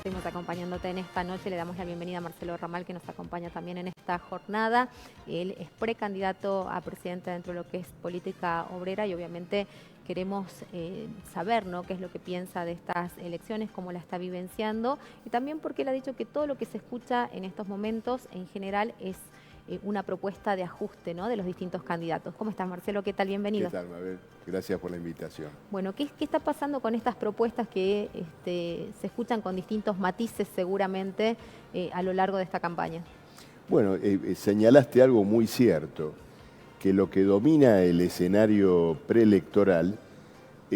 Seguimos acompañándote en esta noche. Le damos la bienvenida a Marcelo Ramal, que nos acompaña también en esta jornada. Él es precandidato a presidente dentro de lo que es política obrera y obviamente queremos saber, ¿no?, qué es lo que piensa de estas elecciones, cómo la está vivenciando y también porque él ha dicho que todo lo que se escucha en estos momentos en general es una propuesta de ajuste, ¿no?, de los distintos candidatos. ¿Cómo estás, Marcelo? ¿Qué tal? Bienvenido. ¿Qué tal, Mabel? Gracias por la invitación. Bueno, ¿qué está pasando con estas propuestas que se escuchan con distintos matices seguramente a lo largo de esta campaña? Bueno, señalaste algo muy cierto, que lo que domina el escenario preelectoral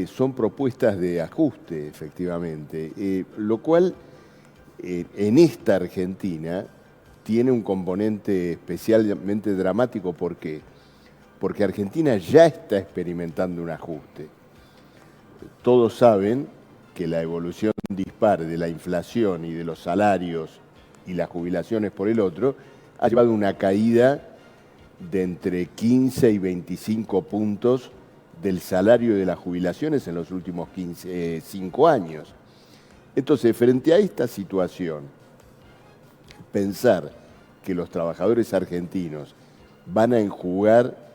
son propuestas de ajuste, efectivamente, lo cual en esta Argentina tiene un componente especialmente dramático. ¿Por qué? Porque Argentina ya está experimentando un ajuste. Todos saben que la evolución dispar de la inflación y de los salarios y las jubilaciones por el otro ha llevado a una caída de entre 15 y 25 puntos del salario de las jubilaciones en los últimos 5 años. Entonces, frente a esta situación, pensar que los trabajadores argentinos van a enjugar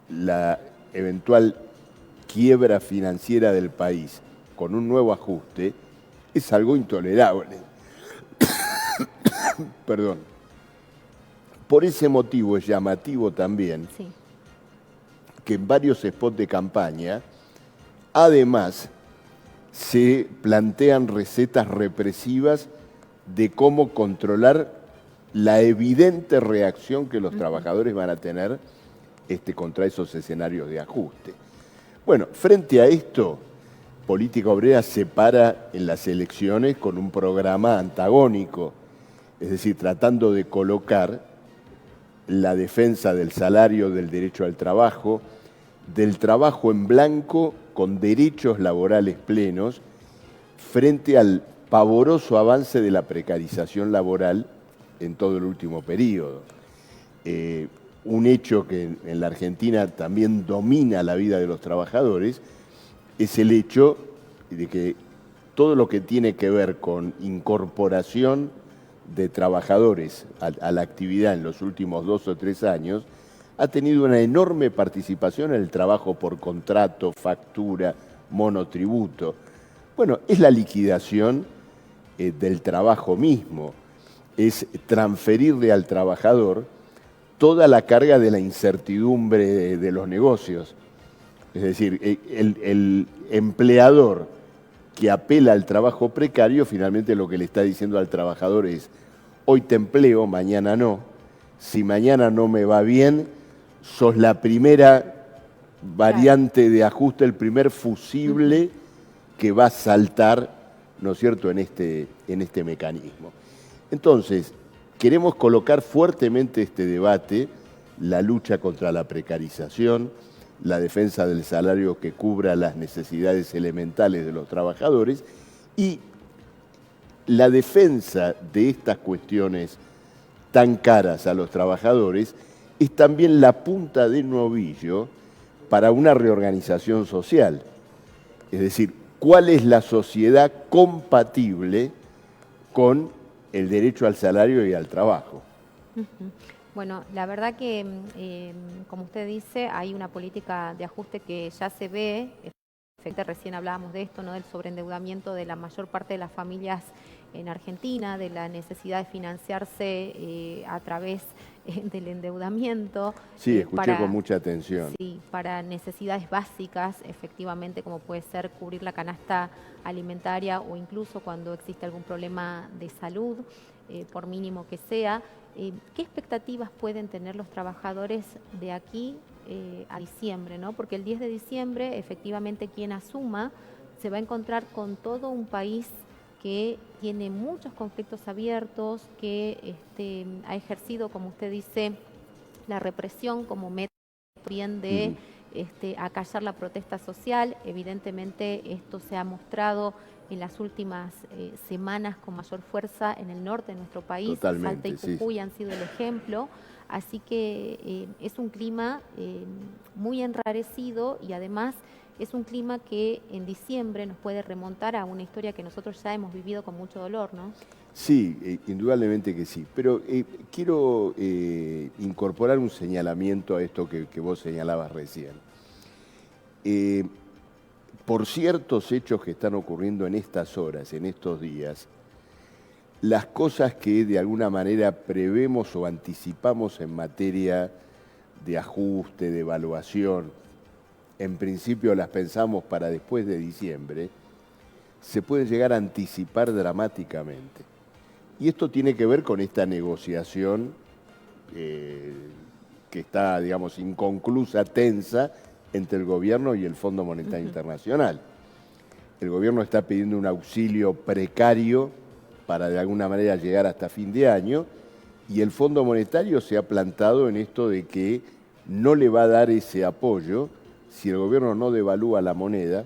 la eventual quiebra financiera del país con un nuevo ajuste es algo intolerable. Perdón. Por ese motivo es llamativo también que en varios spots de campaña, además, se plantean recetas represivas de cómo controlar la evidente reacción que los trabajadores van a tener contra esos escenarios de ajuste. Bueno, frente a esto, Política Obrera se para en las elecciones con un programa antagónico, es decir, tratando de colocar la defensa del salario, del derecho al trabajo, del trabajo en blanco con derechos laborales plenos, frente al pavoroso avance de la precarización laboral en todo el último periodo. Un hecho que en la Argentina también domina la vida de los trabajadores es el hecho de que todo lo que tiene que ver con incorporación de trabajadores a la actividad en los últimos 2 o 3 años ha tenido una enorme participación en el trabajo por contrato, factura, monotributo. Bueno, es la liquidación del trabajo mismo, es transferirle al trabajador toda la carga de la incertidumbre de los negocios. Es decir, el empleador que apela al trabajo precario, finalmente lo que le está diciendo al trabajador es: hoy te empleo, mañana no. Si mañana no me va bien, sos la primera variante de ajuste, el primer fusible que va a saltar, ¿no es cierto?, en este mecanismo. Entonces, queremos colocar fuertemente este debate, la lucha contra la precarización, la defensa del salario que cubra las necesidades elementales de los trabajadores y la defensa de estas cuestiones tan caras a los trabajadores es también la punta del novillo para una reorganización social. Es decir, ¿cuál es la sociedad compatible con el derecho al salario y al trabajo? Bueno, la verdad que, como usted dice, hay una política de ajuste que ya se ve. Recién hablábamos de esto, ¿no?, del sobreendeudamiento de la mayor parte de las familias en Argentina, de la necesidad de financiarse a través del endeudamiento. Sí, escuché con mucha atención. Sí, para necesidades básicas, efectivamente, como puede ser cubrir la canasta alimentaria o incluso cuando existe algún problema de salud, por mínimo que sea. ¿Qué expectativas pueden tener los trabajadores de aquí a diciembre, ¿no? Porque el 10 de diciembre, efectivamente, quien asuma se va a encontrar con todo un país que tiene muchos conflictos abiertos, que ha ejercido, como usted dice, la represión como método bien de acallar la protesta social. Evidentemente esto se ha mostrado en las últimas semanas con mayor fuerza en el norte de nuestro país. Totalmente, Salta y Jujuy han sido el ejemplo. Así que es un clima muy enrarecido y además es un clima que en diciembre nos puede remontar a una historia que nosotros ya hemos vivido con mucho dolor, ¿no? Sí, indudablemente que sí. Pero quiero incorporar un señalamiento a esto que vos señalabas recién. Por ciertos hechos que están ocurriendo en estas horas, en estos días, las cosas que de alguna manera prevemos o anticipamos en materia de ajuste, de evaluación, en principio las pensamos para después de diciembre, se pueden llegar a anticipar dramáticamente. Y esto tiene que ver con esta negociación que está, digamos, inconclusa, tensa, entre el gobierno y el Fondo Monetario Internacional. El gobierno está pidiendo un auxilio precario para de alguna manera llegar hasta fin de año, y el Fondo Monetario se ha plantado en esto de que no le va a dar ese apoyo si el gobierno no devalúa la moneda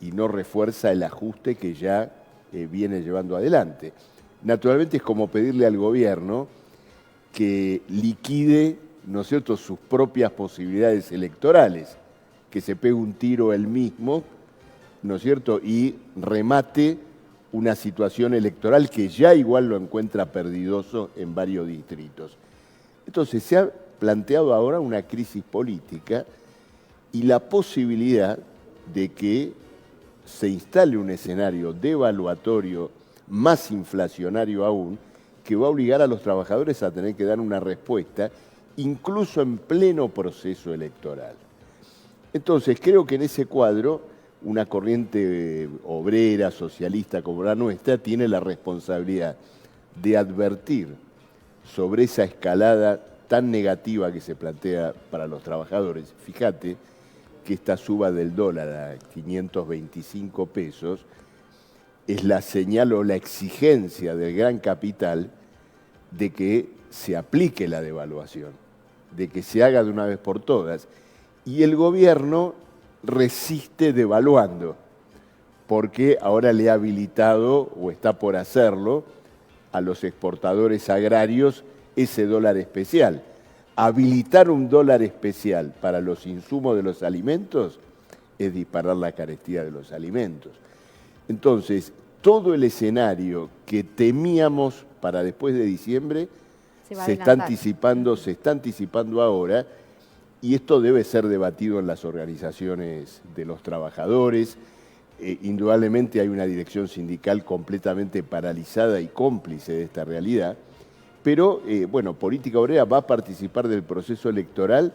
y no refuerza el ajuste que ya viene llevando adelante. Naturalmente es como pedirle al gobierno que liquide, ¿no es cierto?, sus propias posibilidades electorales, que se pegue un tiro él mismo, ¿no es cierto?, y remate una situación electoral que ya igual lo encuentra perdidoso en varios distritos. Entonces se ha planteado ahora una crisis política y la posibilidad de que se instale un escenario devaluatorio más inflacionario aún, que va a obligar a los trabajadores a tener que dar una respuesta, incluso en pleno proceso electoral. Entonces, creo que en ese cuadro, una corriente obrera, socialista como la nuestra, tiene la responsabilidad de advertir sobre esa escalada tan negativa que se plantea para los trabajadores. Fíjate que esta suba del dólar a 525 pesos es la señal o la exigencia del gran capital de que se aplique la devaluación, de que se haga de una vez por todas. Y el gobierno resiste devaluando, porque ahora le ha habilitado, o está por hacerlo, a los exportadores agrarios ese dólar especial. Habilitar un dólar especial para los insumos de los alimentos es disparar la carestía de los alimentos. Entonces, todo el escenario que temíamos para después de diciembre se está anticipando ahora, y esto debe ser debatido en las organizaciones de los trabajadores. Indudablemente hay una dirección sindical completamente paralizada y cómplice de esta realidad, pero bueno, Política Obrera va a participar del proceso electoral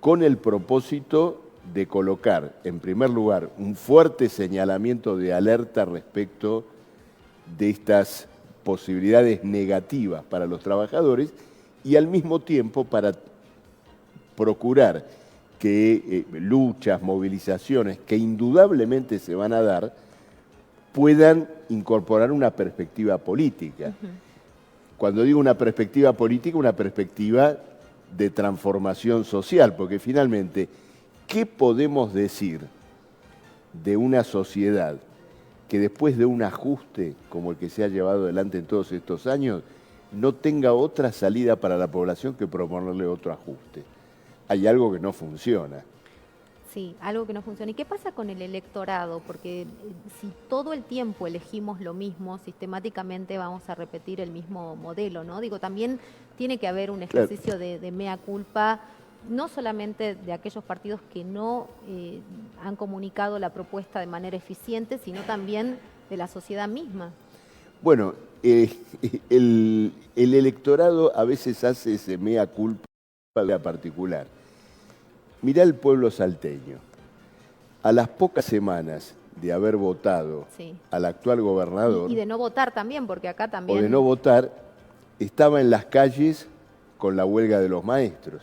con el propósito de colocar, en primer lugar, un fuerte señalamiento de alerta respecto de estas posibilidades negativas para los trabajadores, y al mismo tiempo para procurar que luchas, movilizaciones que indudablemente se van a dar, puedan incorporar una perspectiva política. Cuando digo una perspectiva política, una perspectiva de transformación social, porque finalmente, ¿qué podemos decir de una sociedad que después de un ajuste como el que se ha llevado adelante en todos estos años, no tenga otra salida para la población que proponerle otro ajuste? Hay algo que no funciona. Sí, algo que no funciona. ¿Y qué pasa con el electorado? Porque si todo el tiempo elegimos lo mismo, sistemáticamente vamos a repetir el mismo modelo, ¿no? Digo, también tiene que haber un ejercicio de mea culpa, no solamente de aquellos partidos que no han comunicado la propuesta de manera eficiente, sino también de la sociedad misma. Bueno, el electorado a veces hace ese mea culpa particular. Mirá el pueblo salteño. A las pocas semanas de haber votado al actual gobernador... Y de no votar también, porque acá también... O de no votar, estaba en las calles con la huelga de los maestros.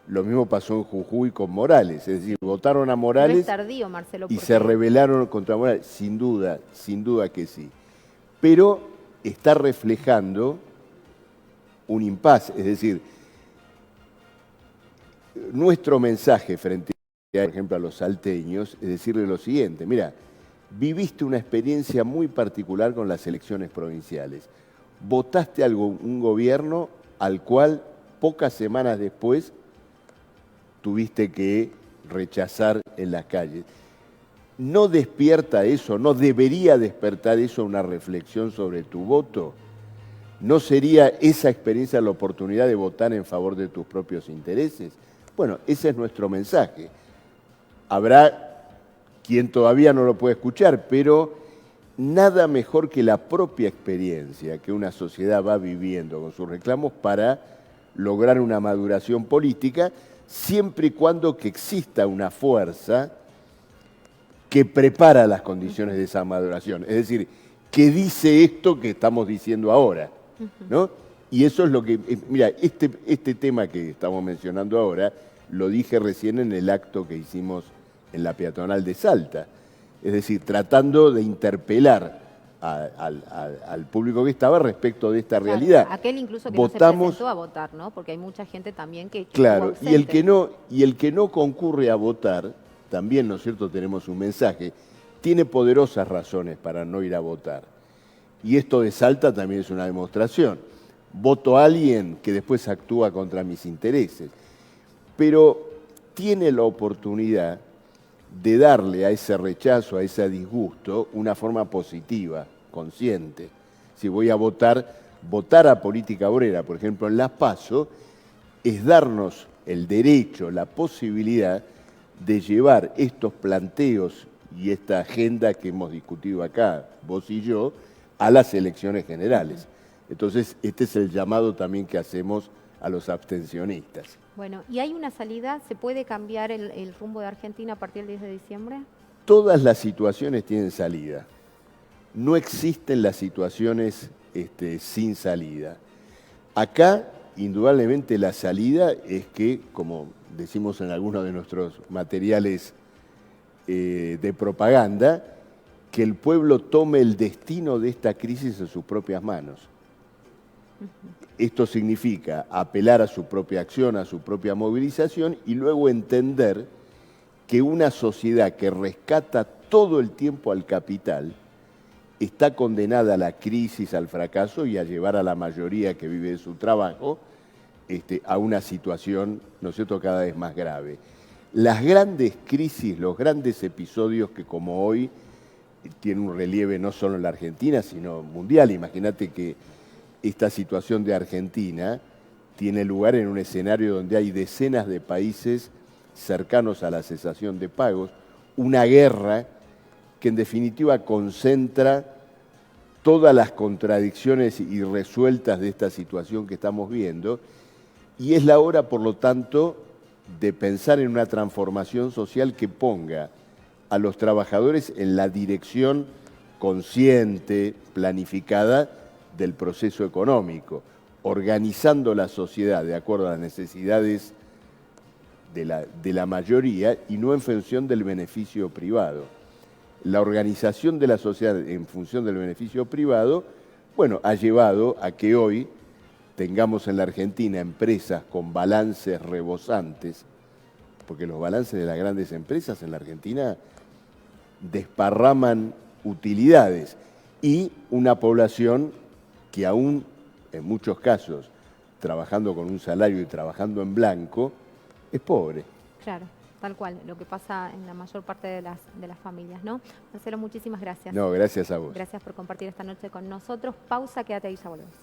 Lo mismo pasó en Jujuy con Morales, es decir, votaron a Morales... No es tardío, Marcelo, y se rebelaron contra Morales, sin duda que sí. Pero está reflejando un impasse, es decir, nuestro mensaje frente, por ejemplo, a los salteños, es decirle lo siguiente: mira, viviste una experiencia muy particular con las elecciones provinciales. Votaste un gobierno al cual pocas semanas después tuviste que rechazar en las calles. ¿No despierta eso, no debería despertar eso una reflexión sobre tu voto? ¿No sería esa experiencia la oportunidad de votar en favor de tus propios intereses? Bueno, ese es nuestro mensaje. Habrá quien todavía no lo puede escuchar, pero nada mejor que la propia experiencia que una sociedad va viviendo con sus reclamos para lograr una maduración política, siempre y cuando que exista una fuerza que prepara las condiciones de esa maduración. Es decir, que dice esto que estamos diciendo ahora, ¿no? Y eso es lo que... Mira, este tema que estamos mencionando ahora, lo dije recién en el acto que hicimos en la peatonal de Salta. Es decir, tratando de interpelar al público que estaba respecto de esta realidad. Aquel incluso que no se presentó a votar, ¿no? Porque hay mucha gente también que claro, y el que no concurre a votar, también, ¿no es cierto?, tenemos un mensaje, tiene poderosas razones para no ir a votar. Y esto de Salta también es una demostración. Voto a alguien que después actúa contra mis intereses. Pero tiene la oportunidad de darle a ese rechazo, a ese disgusto, una forma positiva, consciente. Si voy a votar a política obrera, por ejemplo, en Las PASO, es darnos el derecho, la posibilidad de llevar estos planteos y esta agenda que hemos discutido acá, vos y yo, a las elecciones generales. Entonces, este es el llamado también que hacemos a los abstencionistas. Bueno, ¿y hay una salida? ¿Se puede cambiar el rumbo de Argentina a partir del 10 de diciembre? Todas las situaciones tienen salida. No existen las situaciones sin salida. Acá, indudablemente, la salida es que, como decimos en algunos de nuestros materiales de propaganda, que el pueblo tome el destino de esta crisis en sus propias manos. Esto significa apelar a su propia acción, a su propia movilización y luego entender que una sociedad que rescata todo el tiempo al capital está condenada a la crisis, al fracaso y a llevar a la mayoría que vive de su trabajo a una situación, ¿no es cierto?, cada vez más grave. Las grandes crisis, los grandes episodios que como hoy tienen un relieve no solo en la Argentina, sino mundial. Imagínate que esta situación de Argentina tiene lugar en un escenario donde hay decenas de países cercanos a la cesación de pagos, una guerra que en definitiva concentra todas las contradicciones irresueltas de esta situación que estamos viendo, y es la hora, por lo tanto, de pensar en una transformación social que ponga a los trabajadores en la dirección consciente, planificada del proceso económico, organizando la sociedad de acuerdo a las necesidades de la mayoría y no en función del beneficio privado. La organización de la sociedad en función del beneficio privado, bueno, ha llevado a que hoy tengamos en la Argentina empresas con balances rebosantes, porque los balances de las grandes empresas en la Argentina desparraman utilidades, y una población que aún, en muchos casos, trabajando con un salario y trabajando en blanco, es pobre. Claro, tal cual, lo que pasa en la mayor parte de las familias, ¿no? Marcelo, muchísimas gracias. No, gracias a vos. Gracias por compartir esta noche con nosotros. Pausa, quédate ahí, ya volvemos.